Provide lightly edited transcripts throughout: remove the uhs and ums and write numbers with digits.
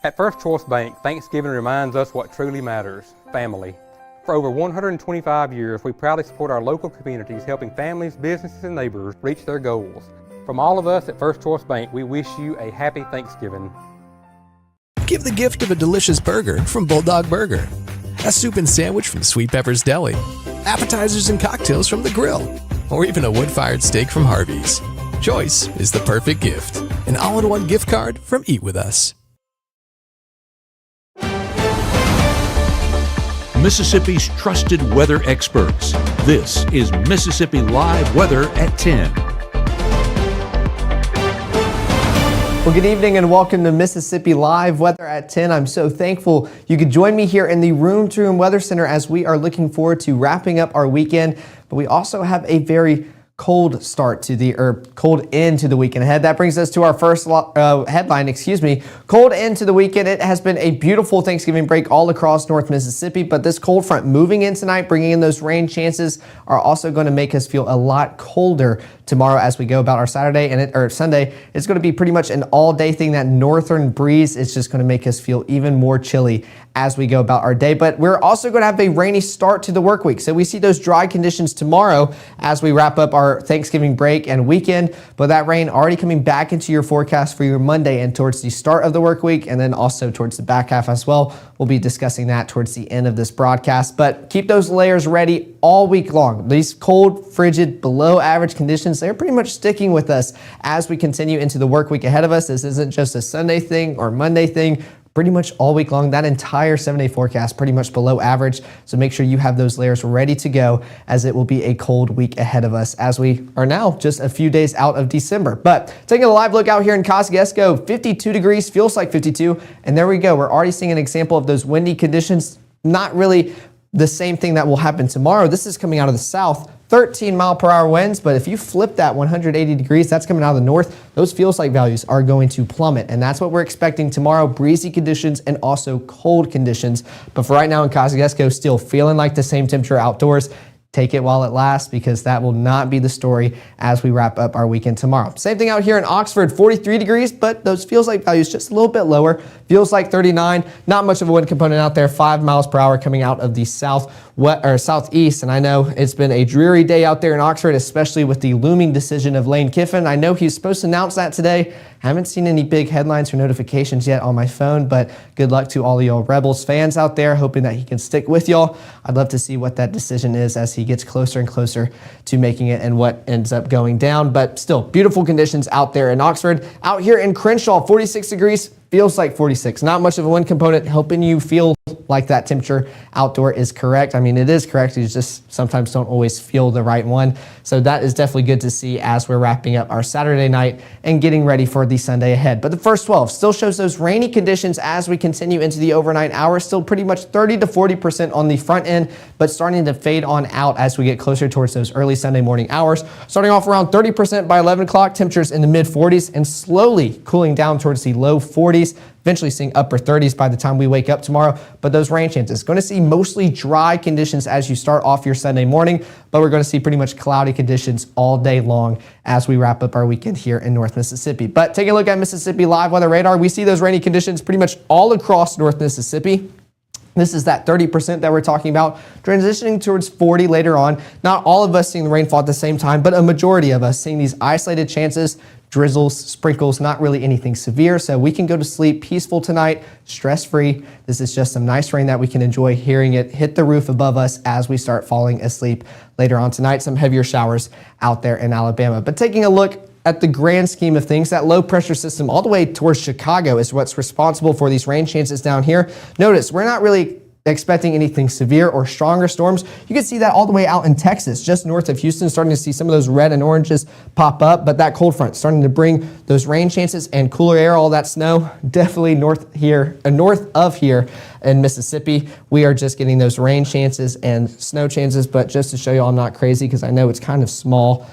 At First Choice Bank, Thanksgiving reminds us what truly matters: family. For over 125 years, we proudly support our local communities, helping families, businesses, and neighbors reach their goals. From all of us at First Choice Bank, we wish you a happy Thanksgiving. Give the gift of a delicious burger from Bulldog Burger, a soup and sandwich from Sweet Pepper's Deli, appetizers and cocktails from The Grill, or even a wood-fired steak from Harvey's. Choice is the perfect gift. An all-in-one gift card from Eat With Us. Mississippi's trusted weather experts. This is Mississippi Live Weather at 10. Well, good evening and welcome to Mississippi Live Weather at 10. I'm so thankful you could join me here in the Room to Room Weather Center as we are looking forward to wrapping up our weekend. But we also have a very cold start to the, cold end to the weekend ahead. That brings us to our first headline, Cold end to the weekend. It has been a beautiful Thanksgiving break all across North Mississippi, but this cold front moving in tonight, bringing in those rain chances, are also going to make us feel a lot colder tomorrow as we go about our Saturday or Sunday. It's going to be pretty much an all-day thing. That northern breeze is just going to make us feel even more chilly as we go about our day. But we're also going to have a rainy start to the work week. So we see those dry conditions tomorrow as we wrap up our Thanksgiving break and weekend. But that rain already coming back into your forecast for your Monday and towards the start of the work week, and then also towards the back half as well. We'll be discussing that towards the end of this broadcast. But keep those layers ready all week long. These cold, frigid, below average conditions, they're pretty much sticking with us as we continue into the work week ahead of us. This isn't just a Sunday thing or Monday thing. Pretty much all week long, that entire 7-day forecast pretty much below average. So make sure you have those layers ready to go, as it will be a cold week ahead of us as we are now just a few days out of December. But taking a live look out here in Kosciuszko, 52 degrees, feels like 52. And there we go. We're already seeing an example of those windy conditions. Not really the same thing that will happen tomorrow. This is coming out of the south. 13-mile-per-hour winds, but if you flip that 180 degrees, that's coming out of the north, those feels like values are going to plummet, and that's what we're expecting tomorrow. Breezy conditions and also cold conditions. But for right now in Kosciuszko, still feeling like the same temperature outdoors. Take it while it lasts, because that will not be the story as we wrap up our weekend tomorrow. Same thing out here in Oxford, 43 degrees, but those feels like values just a little bit lower. Feels like 39. Not much of a wind component out there. 5 miles per hour coming out of the southeast. And I know it's been a dreary day out there in Oxford, especially with the looming decision of Lane Kiffin. I know he's supposed to announce that today. Haven't seen any big headlines or notifications yet on my phone, but good luck to all of y'all Rebels fans out there, hoping that he can stick with y'all. I'd love to see what that decision is as he gets closer and closer to making it and what ends up going down. But still, beautiful conditions out there in Oxford. Out here in Crenshaw, 46 degrees. Feels like 46. Not much of a wind component, helping you feel like that temperature outdoor is correct. I mean, it is correct. You just sometimes don't always feel the right one. So that is definitely good to see as we're wrapping up our Saturday night and getting ready for the Sunday ahead. But the first 12 still shows those rainy conditions as we continue into the overnight hours. Still pretty much 30 to 40% on the front end, but starting to fade on out as we get closer towards those early Sunday morning hours. Starting off around 30% by 11 o'clock, temperatures in the mid 40s, and slowly cooling down towards the low 40s. Eventually seeing upper 30s by the time we wake up tomorrow. But those rain chances, going to see mostly dry conditions as you start off your Sunday morning, but we're going to see pretty much cloudy conditions all day long as we wrap up our weekend here in North Mississippi. But taking a look at Mississippi Live Weather Radar, we see those rainy conditions pretty much all across North Mississippi. This is that 30% that we're talking about, transitioning towards 40 later on. Not all of us seeing the rainfall at the same time, but a majority of us seeing these isolated chances, drizzles, sprinkles, not really anything severe. So we can go to sleep peaceful tonight, stress-free. This is just some nice rain that we can enjoy hearing it hit the roof above us as we start falling asleep later on tonight. Some heavier showers out there in Alabama. But taking a look at the grand scheme of things, that low pressure system all the way towards Chicago is what's responsible for these rain chances down here. Notice we're not really expecting anything severe or stronger storms. You can see that all the way out in Texas, just north of Houston, starting to see some of those red and oranges pop up, but that cold front starting to bring those rain chances and cooler air, all that snow, definitely north of here in Mississippi. We are just getting those rain chances and snow chances, but just to show you I'm not crazy, because I know it's kind of small.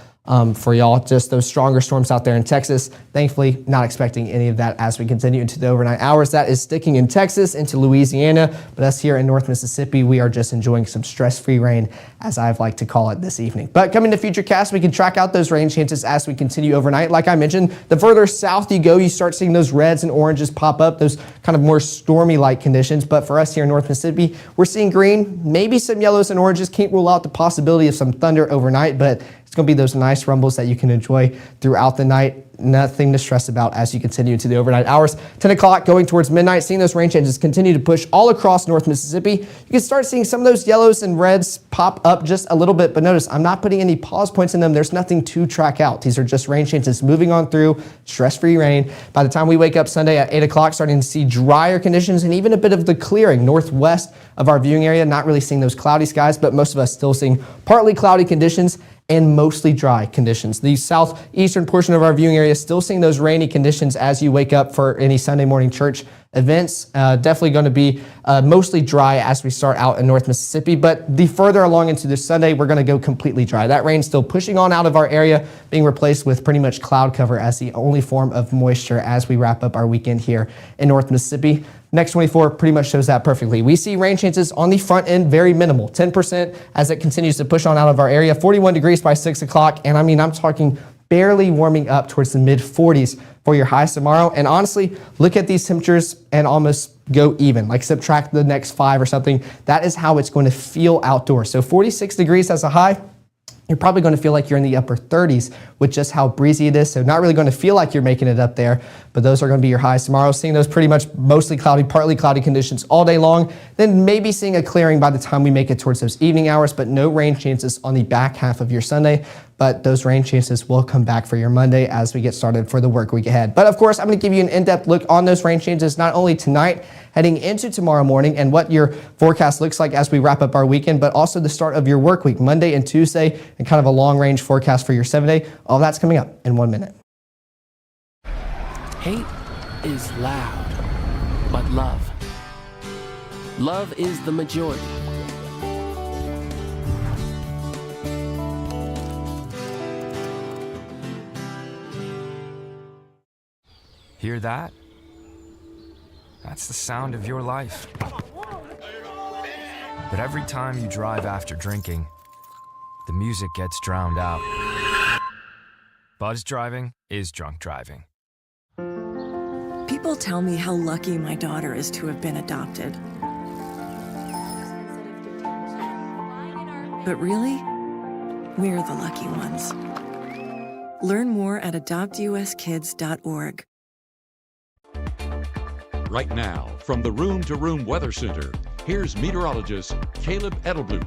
for y'all. Just those stronger storms out there in Texas. Thankfully, not expecting any of that as we continue into the overnight hours. That is sticking in Texas, into Louisiana, but us here in North Mississippi, we are just enjoying some stress-free rain, as I've like to call it this evening. But coming to futurecast, we can track out those rain chances as we continue overnight. Like I mentioned, the further south you go, you start seeing those reds and oranges pop up, those kind of more stormy-like conditions. But for us here in North Mississippi, we're seeing green, maybe some yellows and oranges. Can't rule out the possibility of some thunder overnight, but it's going to be those nice rumbles that you can enjoy throughout the night. Nothing to stress about as you continue into the overnight hours. 10 o'clock going towards midnight, seeing those rain changes continue to push all across North Mississippi. You can start seeing some of those yellows and reds pop up just a little bit, but notice I'm not putting any pause points in them. There's nothing to track out. These are just rain chances moving on through, stress-free rain. By the time we wake up Sunday at 8 o'clock, starting to see drier conditions and even a bit of the clearing northwest of our viewing area. Not really seeing those cloudy skies, but most of us still seeing partly cloudy conditions and mostly dry conditions. The southeastern portion of our viewing area is still seeing those rainy conditions as you wake up for any Sunday morning church events. Definitely going to be mostly dry as we start out in North Mississippi, but the further along into this Sunday, we're going to go completely dry. That rain still pushing on out of our area, being replaced with pretty much cloud cover as the only form of moisture as we wrap up our weekend here in North Mississippi. Next 24 pretty much shows that perfectly. We see rain chances on the front end, very minimal, 10% as it continues to push on out of our area, 41 degrees by 6 o'clock. And I mean, I'm talking barely warming up towards the mid 40s for your highs tomorrow. And honestly, look at these temperatures and almost go even, like subtract the next 5 or something. That is how it's going to feel outdoors. So 46 degrees as a high. You're probably going to feel like you're in the upper 30s with just how breezy it is. So not really going to feel like you're making it up there, but those are going to be your highs tomorrow. Seeing those pretty much mostly cloudy, partly cloudy conditions all day long. Then maybe seeing a clearing by the time we make it towards those evening hours, but no rain chances on the back half of your Sunday. But those rain chances will come back for your Monday as we get started for the work week ahead. But of course, I'm going to give you an in-depth look on those rain changes, not only tonight, heading into tomorrow morning, and what your forecast looks like as we wrap up our weekend, but also the start of your work week, Monday and Tuesday, and kind of a long-range forecast for your 7-day. All that's coming up in 1 minute. Hate is loud, but love is the majority. Hear that? That's the sound of your life. But every time you drive after drinking, the music gets drowned out. Buzz driving is drunk driving. People tell me how lucky my daughter is to have been adopted. But really, we're the lucky ones. Learn more at adoptuskids.org. Right now, from the Room to Room Weather Center, here's meteorologist Caleb Edelblut.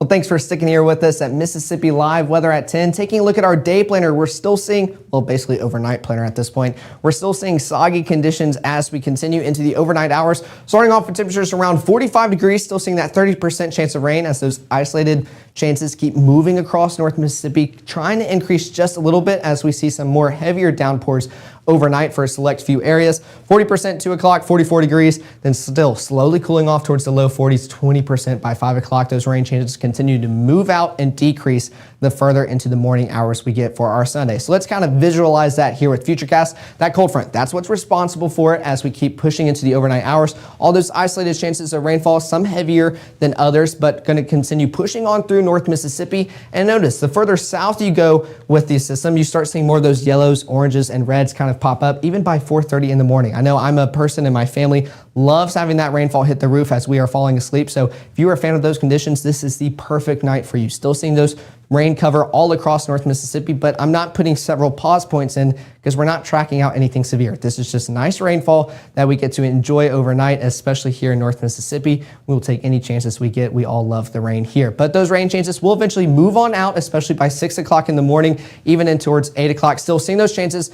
Well, thanks for sticking here with us at Mississippi Live Weather at 10. Taking a look at our day planner, we're still seeing, well, basically overnight planner at this point. We're still seeing soggy conditions as we continue into the overnight hours. Starting off with temperatures around 45 degrees, still seeing that 30% chance of rain as those isolated chances keep moving across North Mississippi, trying to increase just a little bit as we see some more heavier downpours overnight for a select few areas. 40% 2 o'clock, 44 degrees, then still slowly cooling off towards the low 40s, 20% by 5 o'clock. Those rain changes continue to move out and decrease the further into the morning hours we get for our Sunday. So let's kind of visualize that here with Futurecast. That cold front, that's what's responsible for it as we keep pushing into the overnight hours. All those isolated chances of rainfall, some heavier than others, but going to continue pushing on through North Mississippi. And notice, the further south you go with the system, you start seeing more of those yellows, oranges, and reds kind of pop up even by 4:30 in the morning. I know I'm a person in my family loves having that rainfall hit the roof as we are falling asleep. So if you are a fan of those conditions, this is the perfect night for you. Still seeing those rain cover all across North Mississippi, but I'm not putting several pause points in because we're not tracking out anything severe. This is just nice rainfall that we get to enjoy overnight, especially here in North Mississippi. We will take any chances we get. We all love the rain here, but those rain chances will eventually move on out, especially by 6 o'clock in the morning, even in towards 8 o'clock. Still seeing those chances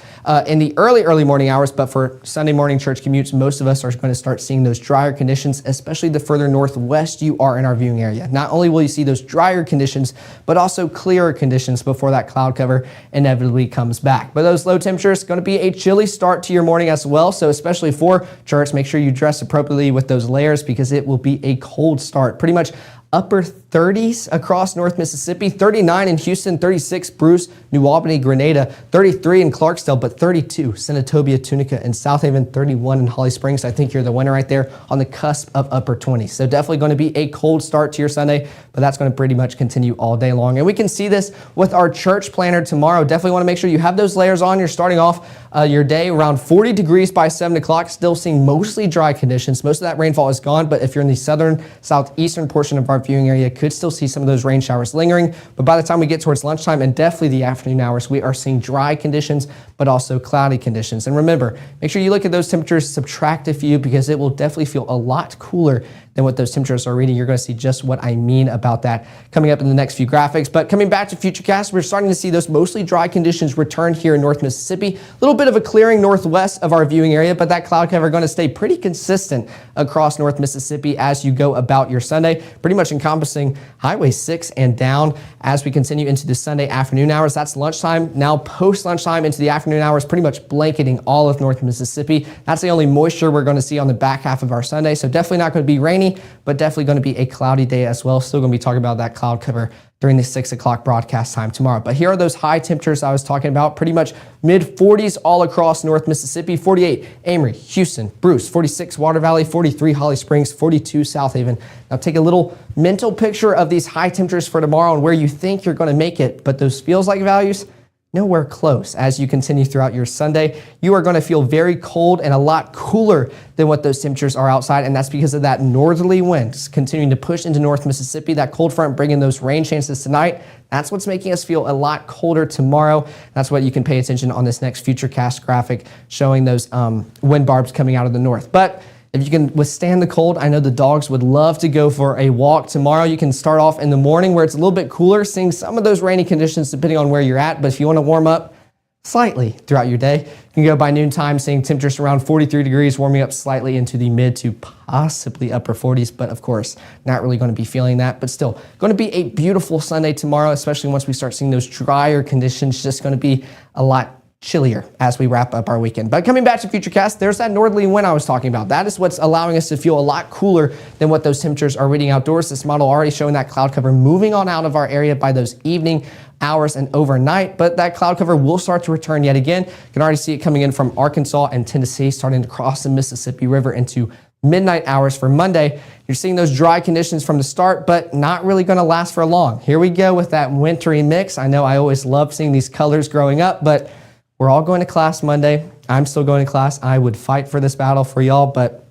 in the early morning hours, but for Sunday morning church commutes, most of us are going to start seeing those drier conditions, especially the further northwest you are in our viewing area. Not only will you see those drier conditions, but also clearer conditions before that cloud cover inevitably comes back. But those low temperatures going to be a chilly start to your morning as well. So especially for church, make sure you dress appropriately with those layers because it will be a cold start. Pretty much upper 30s across North Mississippi, 39 in Houston, 36 Bruce, New Albany, Grenada, 33 in Clarksdale, but 32 Senatobia, Tunica, and South Haven, 31 in Holly Springs. I think you're the winner right there on the cusp of upper 20s. So definitely going to be a cold start to your Sunday, but that's going to pretty much continue all day long. And we can see this with our church planner tomorrow. Definitely want to make sure you have those layers on. You're starting off your day around 40 degrees by 7 o'clock, still seeing mostly dry conditions. Most of that rainfall is gone, but if you're in the southern, southeastern portion of our viewing area, could still see some of those rain showers lingering. But by the time we get towards lunchtime and definitely the afternoon hours, we are seeing dry conditions, but also cloudy conditions. And remember, make sure you look at those temperatures, subtract a few, because it will definitely feel a lot cooler than what those temperatures are reading. You're going to see just what I mean about that coming up in the next few graphics. But coming back to Futurecast, we're starting to see those mostly dry conditions return here in North Mississippi. A little bit of a clearing northwest of our viewing area, but that cloud cover going to stay pretty consistent across North Mississippi as you go about your Sunday, pretty much encompassing Highway 6 and down as we continue into the Sunday afternoon hours. That's lunchtime. Now post lunchtime into the afternoon hours, pretty much blanketing all of North Mississippi. That's the only moisture we're going to see on the back half of our Sunday. So definitely not going to be rainy, but definitely going to be a cloudy day as well. Still going to be talking about that cloud cover during the 6 o'clock broadcast time tomorrow. But here are those high temperatures I was talking about, pretty much mid 40s all across North Mississippi. 48 Amory, Houston, Bruce, 46 Water Valley, 43 Holly Springs, 42 South Haven. Now take a little mental picture of these high temperatures for tomorrow and where you think you're going to make it, but those feels like values, nowhere close. As you continue throughout your Sunday, you are going to feel very cold and a lot cooler than what those temperatures are outside, and that's because of that northerly winds continuing to push into North Mississippi. That cold front bringing those rain chances tonight. That's what's making us feel a lot colder tomorrow. That's what you can pay attention on this next Futurecast graphic showing those wind barbs coming out of the north. But if you can withstand the cold, I know the dogs would love to go for a walk tomorrow. You can start off in the morning where it's a little bit cooler, seeing some of those rainy conditions depending on where you're at. But if you want to warm up slightly throughout your day, you can go by noontime, seeing temperatures around 43 degrees, warming up slightly into the mid to possibly upper 40s. But of course, not really going to be feeling that. But still, going to be a beautiful Sunday tomorrow, especially once we start seeing those drier conditions. Just going to be a lot chillier as we wrap up our weekend. But coming back to Futurecast, there's that northerly wind I was talking about. That is what's allowing us to feel a lot cooler than what those temperatures are reading outdoors. This model already showing that cloud cover moving on out of our area by those evening hours and overnight, but that cloud cover will start to return yet again. You can already see it coming in from Arkansas and Tennessee, starting to cross the Mississippi River into midnight hours for Monday. You're seeing those dry conditions from the start, but not really going to last for long. Here we go with that wintry mix. I know I always loved seeing these colors growing up, but we're all going to class Monday. I'm still going to class. I would fight for this battle for y'all, but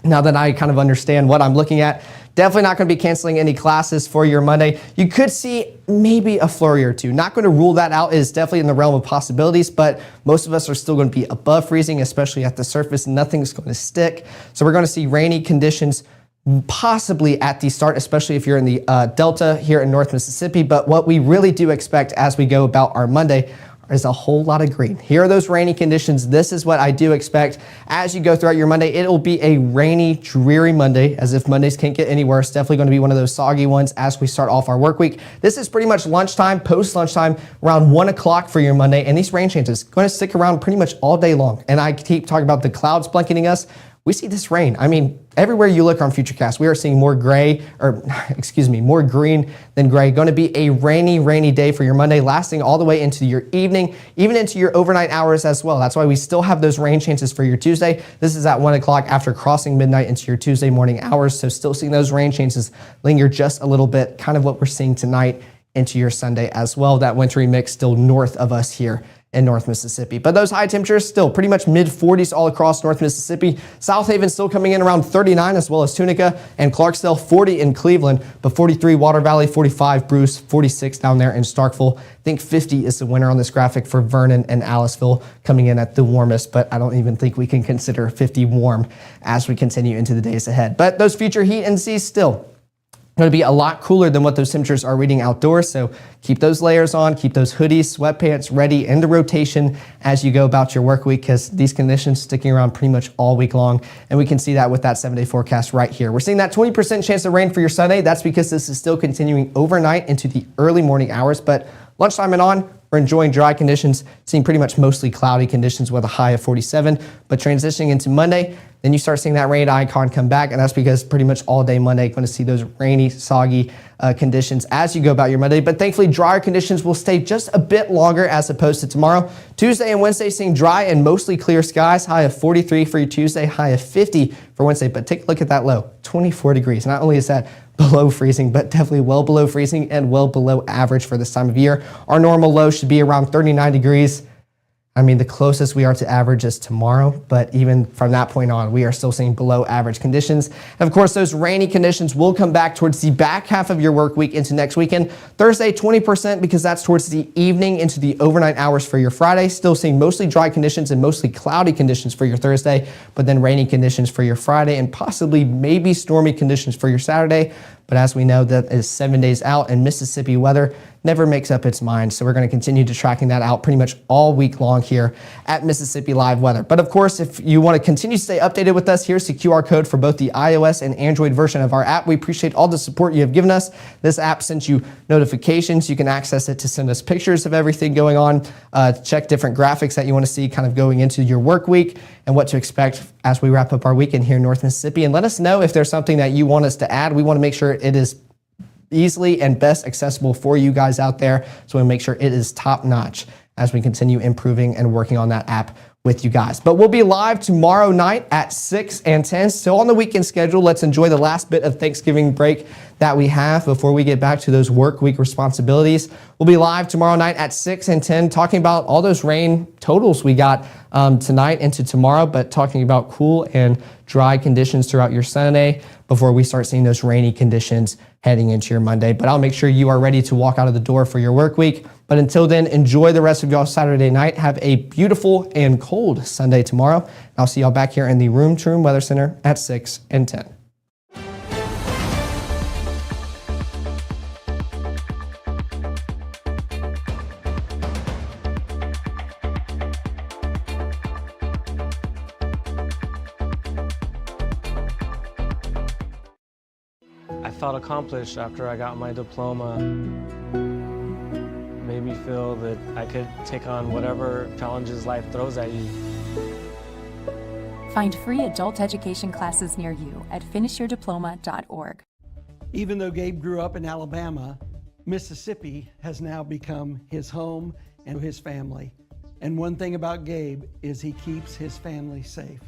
now that I kind of understand what I'm looking at, definitely not going to be canceling any classes for your Monday. You could see maybe a flurry or two. Not going to rule that out. It is definitely in the realm of possibilities, but most of us are still going to be above freezing, especially at the surface. Nothing's going to stick. So we're going to see rainy conditions possibly at the start, especially if you're in the Delta here in North Mississippi. But what we really do expect as we go about our Monday is a whole lot of green. Here are those rainy conditions. This is what I do expect as you go throughout your Monday. It'll be a rainy, dreary Monday, as if Mondays can't get any worse. Definitely going to be one of those soggy ones as we start off our work week. This is pretty much lunchtime, post-lunchtime, around 1 o'clock for your Monday, and these rain chances going to stick around pretty much all day long. And I keep talking about the clouds blanketing us. We see this rain. I mean, everywhere you look on Futurecast, we are seeing more gray, or excuse me, more green than gray. Going to be a rainy, rainy day for your Monday, lasting all the way into your evening, even into your overnight hours as well. That's why we still have those rain chances for your Tuesday. This is at 1 o'clock after crossing midnight into your Tuesday morning hours. So still seeing those rain chances linger just a little bit, kind of what we're seeing tonight into your Sunday as well. That wintry mix still north of us here in North Mississippi. But those high temperatures still pretty much mid 40s all across North Mississippi. South Haven still coming in around 39, as well as Tunica and Clarksdale, 40 in Cleveland, but 43 Water Valley, 45 Bruce, 46 down there in Starkville. I think 50 is the winner on this graphic for Vernon and Aliceville, coming in at the warmest, but I don't even think we can consider 50 warm as we continue into the days ahead. But those future heat indices still going to be a lot cooler than what those temperatures are reading outdoors. So keep those layers on, keep those hoodies, sweatpants ready in the rotation as you go about your work week, because these conditions sticking around pretty much all week long. And we can see that with that 7-day forecast right here. We're seeing that 20% chance of rain for your Sunday. That's because this is still continuing overnight into the early morning hours, but lunchtime and on, We're enjoying dry conditions, seeing pretty much mostly cloudy conditions with a high of 47. But transitioning into Monday, then you start seeing that rain icon come back, and that's because pretty much all day Monday, you're going to see those rainy, soggy conditions as you go about your Monday. But thankfully, drier conditions will stay just a bit longer as opposed to tomorrow. Tuesday and Wednesday seeing dry and mostly clear skies, high of 43 for your Tuesday, high of 50 for Wednesday. But take a look at that low, 24 degrees. Not only is that below freezing, but definitely well below freezing and well below average for this time of year. Our normal low should be around 39 degrees. I mean, the closest we are to average is tomorrow, but even from that point on, we are still seeing below average conditions. And of course, those rainy conditions will come back towards the back half of your work week into next weekend. Thursday, 20% because that's towards the evening into the overnight hours for your Friday. Still seeing mostly dry conditions and mostly cloudy conditions for your Thursday, but then rainy conditions for your Friday and possibly maybe stormy conditions for your Saturday. But as we know, that is 7 days out, and Mississippi weather never makes up its mind. So we're going to continue to tracking that out pretty much all week long here at Mississippi Live Weather. But of course, if you want to continue to stay updated with us, here's the QR code for both the iOS and Android version of our app. We appreciate all the support you have given us. This app sends you notifications. You can access it to send us pictures of everything going on, check different graphics that you want to see kind of going into your work week and what to expect as we wrap up our weekend here in North Mississippi. And let us know if there's something that you want us to add. We want to make sure it is easily and best accessible for you guys out there. So we make sure it is top notch as we continue improving and working on that app with you guys. But we'll be live tomorrow night at 6 and 10. Still on the weekend schedule. Let's enjoy the last bit of Thanksgiving break that we have before we get back to those work week responsibilities. We'll be live tomorrow night at 6 and 10 talking about all those rain totals we got tonight into tomorrow, but talking about cool and dry conditions throughout your Sunday before we start seeing those rainy conditions heading into your Monday. But I'll make sure you are ready to walk out of the door for your work week. But until then, enjoy the rest of y'all Saturday night. Have a beautiful and cold Sunday tomorrow. I'll see y'all back here in the Room to Room Weather Center at 6 and 10. I felt accomplished after I got my diploma. Made me feel that I could take on whatever challenges life throws at you. Find free adult education classes near you at finishyourdiploma.org. Even though Gabe grew up in Alabama, Mississippi has now become his home and his family. And one thing about Gabe is he keeps his family safe.